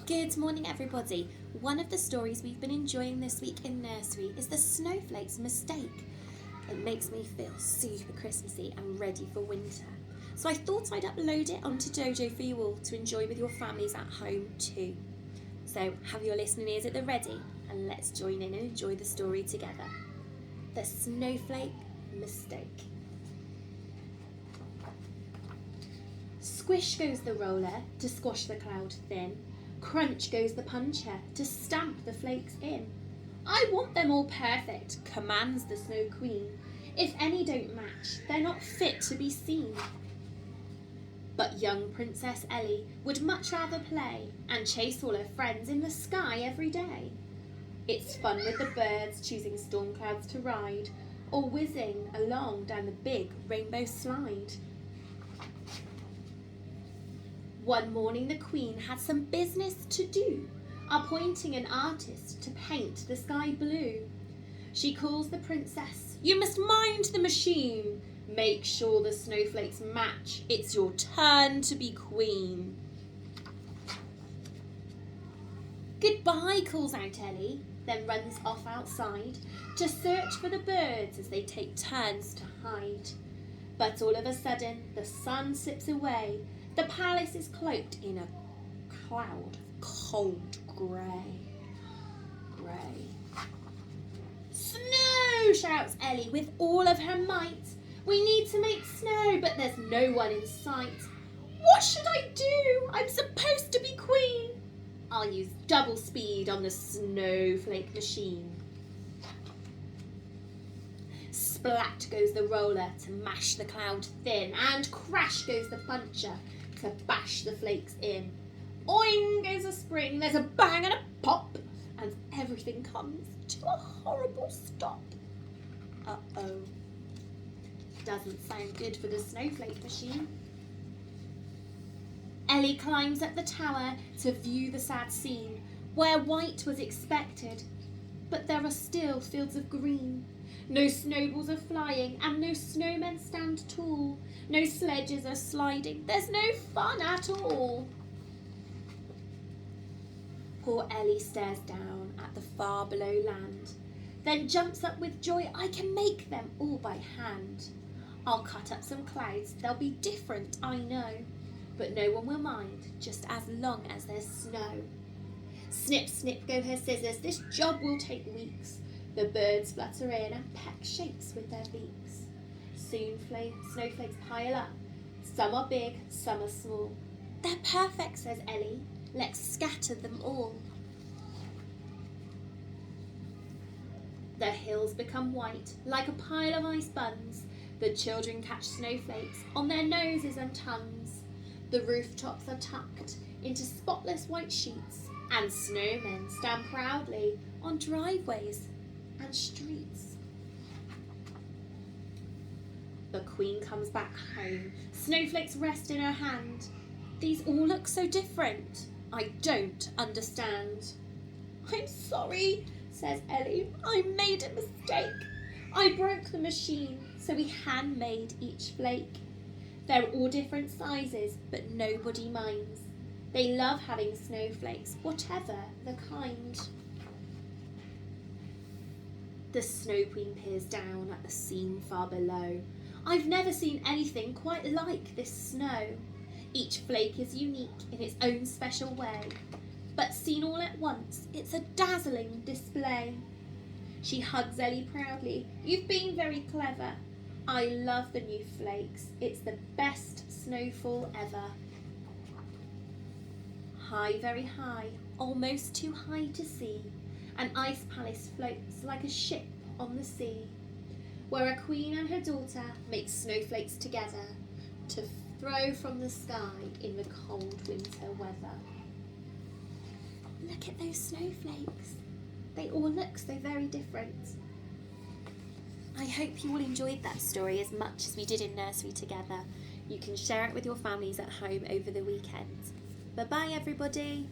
Good morning, everybody. One of the stories we've been enjoying this week in nursery is the Snowflake Mistake. It makes me feel super Christmassy and ready for winter. So I thought I'd upload it onto Dojo for you all to enjoy with your families at home too. So have your listening ears at the ready and let's join in and enjoy the story together. The Snowflake Mistake. Squish goes the roller to squash the cloud thin. Crunch goes the puncher to stamp the flakes in. I want them all perfect, commands the Snow Queen. If any don't match, they're not fit to be seen. But young Princess Ellie would much rather play and chase all her friends in the sky every day. It's fun with the birds choosing storm clouds to ride or whizzing along down the big rainbow slide. One morning the Queen had some business to do, appointing an artist to paint the sky blue. She calls the princess, "You must mind the machine. Make sure the snowflakes match. It's your turn to be queen." "Goodbye," calls out Ellie, then runs off outside to search for the birds as they take turns to hide. But all of a sudden the sun slips away. The palace is cloaked in a cloud of cold grey. "Snow!" shouts Ellie with all of her might. "We need to make snow, but there's no one in sight. What should I do? I'm supposed to be queen." "I'll use double speed on the snowflake machine." Splat goes the roller to mash the cloud thin, and crash goes the puncher to bash the flakes in. Oing goes a spring, there's a bang and a pop, and everything comes to a horrible stop. Uh-oh. Doesn't sound good for the snowflake machine. Ellie climbs up the tower to view the sad scene, where white was expected, but there are still fields of green. No snowballs are flying and no snowmen stand tall. No sledges are sliding, there's no fun at all. Poor Ellie stares down at the far below land, then jumps up with joy. "I can make them all by hand. I'll cut up some clouds, they'll be different, I know, but no one will mind, just as long as there's snow." Snip, snip go her scissors, this job will take weeks. The birds flutter in and peck shapes with their beaks. Soon snowflakes pile up. Some are big, some are small. "They're perfect," says Ellie. "Let's scatter them all." The hills become white, like a pile of ice buns. The children catch snowflakes on their noses and tongues. The rooftops are tucked into spotless white sheets, and snowmen stand proudly on driveways and streets. The Queen comes back home. Snowflakes rest in her hand. "These all look so different. I don't understand." "I'm sorry," says Ellie. "I made a mistake. I broke the machine, so we hand-made each flake. They're all different sizes, but nobody minds. They love having snowflakes, whatever the kind." The Snow Queen peers down at the scene far below. "I've never seen anything quite like this snow. Each flake is unique in its own special way, but seen all at once, it's a dazzling display." She hugs Ellie proudly. "You've been very clever. I love the new flakes. It's the best snowfall ever." High, very high, almost too high to see, an ice palace floats like a ship on the sea, where a queen and her daughter make snowflakes together to throw from the sky in the cold winter weather. Look at those snowflakes. They all look so very different. I hope you all enjoyed that story as much as we did in nursery together. You can share it with your families at home over the weekend. Bye-bye, everybody.